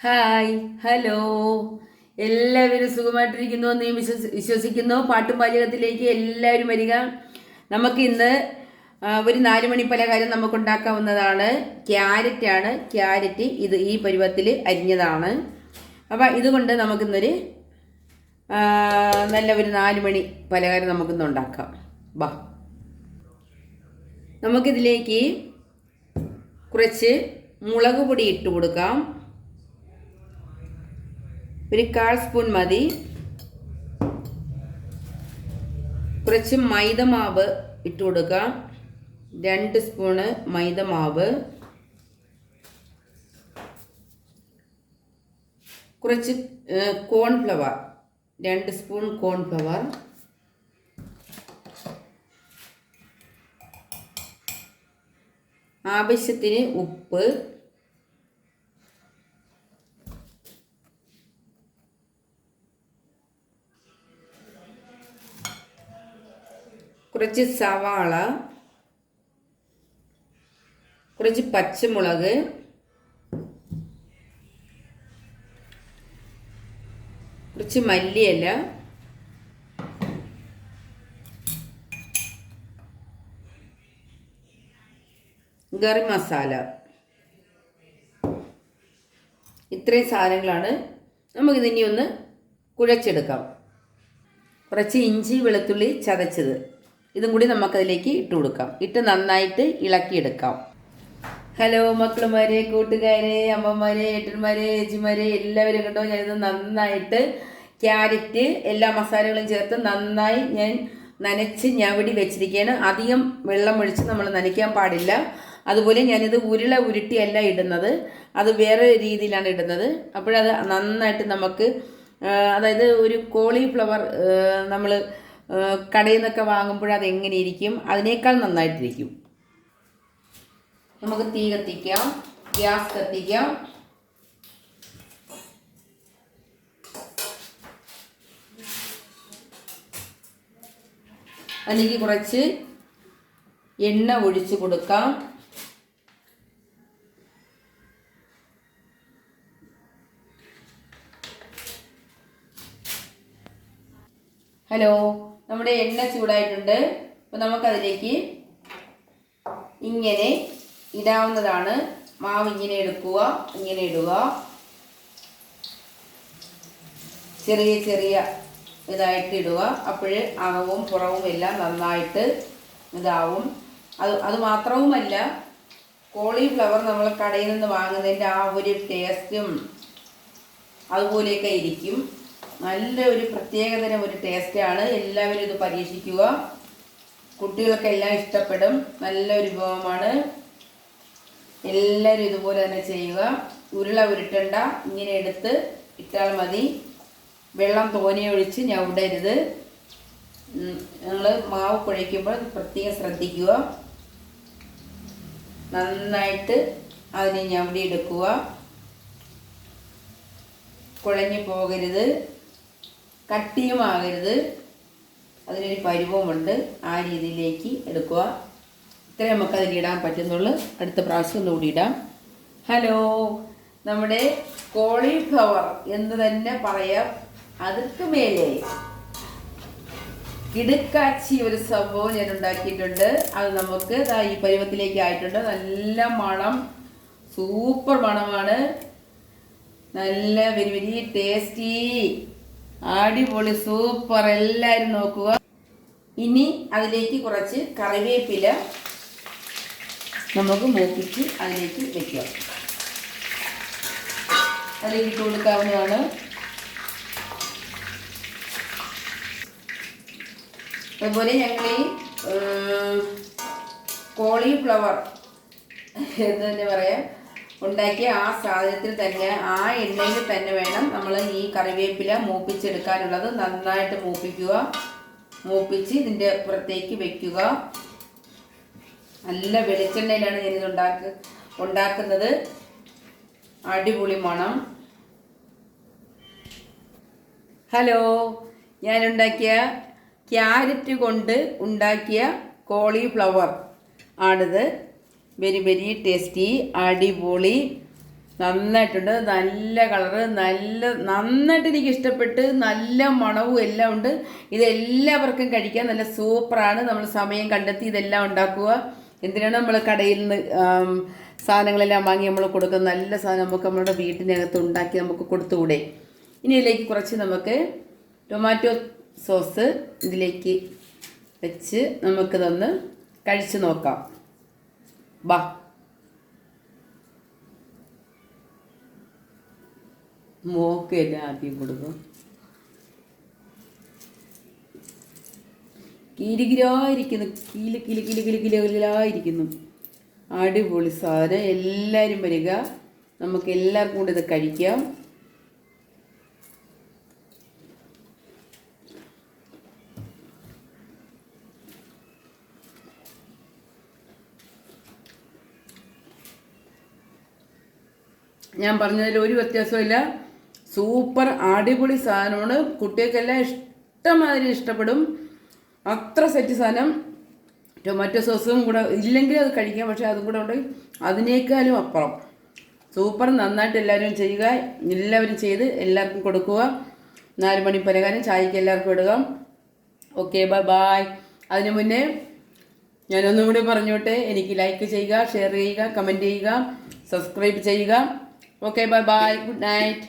Hi hello, എല്ലാവരും സുഖമായിട്ടിരിക്കുന്നു എന്ന് ഞാൻ വിശ്വസിക്കുന്നു. പാട്ടും പാചകത്തിലേക്ക് എല്ലാവരും വരിക. നമുക്ക് ഇന്ന് ഒരു 4 മണി പലഹാരം നമുക്ക് ഉണ്ടാക്കാവുന്നതാണ്. ക്യാരറ്റ് ഈ പരുവത്തിൽ അരിഞ്ഞതാണ്. അപ്പം ഇതുകൊണ്ട് നമുക്കിന്നൊരു നല്ല ഒരു 4 മണി പലഹാരം നമുക്കിന്ന് ഉണ്ടാക്കാം. ബാ, നമുക്കിതിലേക്ക് കുറച്ച് മുളക് പൊടി ഇട്ട് കൊടുക്കാം. ഒരു 1/4 സ്പൂൺ മതി. കുറച്ച് മൈദമാവ് ഇട്ട് കൊടുക്കാം. 2 സ്പൂണ് മൈദമാവ്. കുറച്ച് കോൺഫ്ലവർ, 2 സ്പൂൺ കോൺഫ്ലവർ. ആവശ്യത്തിന് ഉപ്പ്. കുറച്ച് സവാള, കുറച്ച് പച്ചമുളക്, കുറച്ച് മല്ലിയില, ഗരം മസാല. ഇത്രയും സാധനങ്ങളാണ്. നമുക്കിതിനി ഒന്ന് കുഴച്ചെടുക്കാം. കുറച്ച് ഇഞ്ചി വെളുത്തുള്ളി ചതച്ചത് ഇതും കൂടി നമുക്കതിലേക്ക് ഇട്ട് കൊടുക്കാം. ഇട്ട് നന്നായിട്ട് ഇളക്കിയെടുക്കാം. ഹലോ മക്കളുമാരെ, കൂട്ടുകാരെ, അമ്മമാരെ, ഏട്ടന്മാരെ, ചേച്ചിമാരെ എല്ലാവരും കണ്ടോ. ഞാനിത് നന്നായിട്ട് ക്യാരറ്റ് എല്ലാ മസാലകളും ചേർത്ത് നന്നായി ഞാൻ നനച്ച് ഞവടി വെച്ചിരിക്കുകയാണ്. അധികം വെള്ളം ഒഴിച്ച് നമ്മൾ നനയ്ക്കാൻ പാടില്ല. അതുപോലെ ഞാനിത് ഉരുട്ടിയല്ല ഇടുന്നത്, അത് വേറെ രീതിയിലാണ് ഇടുന്നത്. അപ്പോഴത് നന്നായിട്ട് നമുക്ക്, അതായത് ഒരു കോളിഫ്ലവർ നമ്മൾ കടയിൽ നിന്നൊക്കെ വാങ്ങുമ്പോൾ അതെങ്ങനെ ഇരിക്കും, അതിനേക്കാൾ നന്നായിട്ടിരിക്കും. നമുക്ക് തീ കത്തിക്കാം, ഗ്യാസ് കത്തിക്കാം. അതിലേക്ക് കുറച്ച് എണ്ണ ഒഴിച്ച് കൊടുക്കാം. ഹലോ, നമ്മുടെ എണ്ണ ചൂടായിട്ടുണ്ട്. അപ്പോൾ നമുക്കതിലേക്ക് ഇങ്ങനെ ഇടാവുന്നതാണ്. മാവ് ഇങ്ങനെ എടുക്കുക, ഇങ്ങനെ ഇടുക. ചെറിയ ചെറിയ ഇതായിട്ട് ഇടുക. അപ്പോൾ അകവും പുറവും എല്ലാം നന്നായിട്ട് ഇതാവും. അത് മാത്രവുമല്ല, കോളിഫ്ലവർ നമ്മൾ കടയിൽ നിന്ന് വാങ്ങുന്നതിൻ്റെ ആ ഒരു ടേസ്റ്റും അതുപോലെയൊക്കെ ഇരിക്കും. നല്ല ഒരു പ്രത്യേകതരം ഒരു ടേസ്റ്റാണ്. എല്ലാവരും ഇത് പരീക്ഷിക്കുക. കുട്ടികൾക്കെല്ലാം ഇഷ്ടപ്പെടും. നല്ലൊരു വിഭവമാണ്. എല്ലാവരും ഇതുപോലെ തന്നെ ചെയ്യുക. ഉരുട്ടണ്ട, ഇങ്ങനെ എടുത്ത് ഇട്ടാൽ മതി. വെള്ളം തോനെ ഒഴിച്ച് ഞവടരുത്. നിങ്ങൾ മാവ് കുഴയ്ക്കുമ്പോൾ പ്രത്യേകം ശ്രദ്ധിക്കുക. നന്നായിട്ട് അതിനെ ഞവടി എടുക്കുക. കുഴഞ്ഞു പോകരുത്, കട്ടിയുമാകരുത്. അതിനൊരു പരുവമുണ്ട്. ആ രീതിയിലേക്ക് എടുക്കുക. ഇത്രയും നമുക്കതിലിടാൻ പറ്റുന്നുള്ളൂ. അടുത്ത പ്രാവശ്യം ഒന്നുകൂടി ഇടാം. ഹലോ, നമ്മുടെ കോളിഫ്ലവർ എന്ന് തന്നെ പറയാം. അതിർക്ക് മേലെ കിടുക്കാച്ചി ഒരു സംഭവം ഞാൻ ഉണ്ടാക്കിയിട്ടുണ്ട്. അത് നമുക്ക് ഈ പരുവത്തിലേക്ക് ആയിട്ടുണ്ട്. നല്ല മണം, സൂപ്പർ മണമാണ്. നല്ല വെരി വെരി ടേസ്റ്റി, അടിപൊളി, സൂപ്പർ. എല്ലാവരും നോക്കുക. ഇനി അതിലേക്ക് കുറച്ച് കറിവേപ്പില നമുക്ക് മൂപ്പിച്ച് അതിലേക്ക് വെക്കാം. അതിലേക്ക് ഇട്ട് കൊടുക്കാവുന്നതാണ്. അതുപോലെ ഞങ്ങൾ ഈ കോളിഫ്ലവർ എന്ന് തന്നെ പറയാം ഉണ്ടാക്കിയ ആ സാധനത്തിൽ തന്നെ, ആ എണ്ണയിൽ തന്നെ വേണം നമ്മൾ ഈ കറിവേപ്പില മൂപ്പിച്ചെടുക്കാനുള്ളത്. നന്നായിട്ട് മൂപ്പിച്ച് ഇതിൻ്റെ പുറത്തേക്ക് വെക്കുക. നല്ല വെളിച്ചെണ്ണയിലാണ് ഞാനിത് ഉണ്ടാക്കുന്നത്. അടിപൊളി മണം. ഹലോ, ഞാനുണ്ടാക്കിയ ക്യാരറ്റ് കൊണ്ട് ഉണ്ടാക്കിയ കോളിഫ്ലവർ ആണിത്. വെരി വെരി ടേസ്റ്റി, അടിപൊളി. നന്നായിട്ടുണ്ട്. നല്ല കളറ്, നന്നായിട്ട് എനിക്ക് ഇഷ്ടപ്പെട്ട്, നല്ല മണവും എല്ലാം ഉണ്ട്. ഇതെല്ലാവർക്കും കഴിക്കാൻ നല്ല സൂപ്പറാണ്. നമ്മൾ സമയം കണ്ടെത്തി ഇതെല്ലാം ഉണ്ടാക്കുക. എന്തിനാണ് നമ്മൾ കടയിൽ നിന്ന് സാധനങ്ങളെല്ലാം വാങ്ങി നമ്മൾ കൊടുക്കുന്നത്? നല്ല സാധനം നമുക്ക് നമ്മുടെ വീട്ടിനകത്ത് ഉണ്ടാക്കി നമുക്ക് കൊടുത്തുകൂടെ? ഇനി ഇതിലേക്ക് കുറച്ച് നമുക്ക് ടൊമാറ്റോ സോസ് ഇതിലേക്ക് വെച്ച് നമുക്കിതൊന്ന് കഴിച്ച് നോക്കാം. ബാ, മോക്ക് എല്ലാം ആദ്യം കൊടുക്കും. കിലുകിലായിരിക്കുന്നു, കിലുകിലായിരിക്കുന്നു. അടിപൊളി സാധനം. എല്ലാവരും വരിക, നമുക്ക് എല്ലാവർക്കും കൂടി ഇത് കഴിക്കാം. ഞാൻ പറഞ്ഞതിൽ ഒരു വ്യത്യാസമില്ല. സൂപ്പർ അടിപൊളി സാധനമാണ്. കുട്ടികൾക്കെല്ലാം ഇഷ്ടമാതിരി ഇഷ്ടപ്പെടും. അത്ര സെറ്റ് സാധനം. ടൊമാറ്റോ സോസും കൂടെ ഇല്ലെങ്കിൽ അത് കഴിക്കാം, പക്ഷേ അതും കൂടെ ഉണ്ട് അതിനേക്കാളും അപ്പുറം. സൂപ്പർ. നന്നായിട്ട് എല്ലാവരും ചെയ്യുക. എല്ലാവരും ചെയ്ത് എല്ലാവർക്കും കൊടുക്കുക. 4 മണി പലകാരം ചായക്ക് എല്ലാവർക്കും ഇടുക. Okay, bye bye. അതിനു മുന്നേ ഞാനൊന്നും കൂടി പറഞ്ഞോട്ടെ. എനിക്ക് ലൈക്ക് ചെയ്യുക, ഷെയർ ചെയ്യുക, കമൻറ്റ് ചെയ്യുക, സബ്സ്ക്രൈബ് ചെയ്യുക. Okay, bye bye. Good night.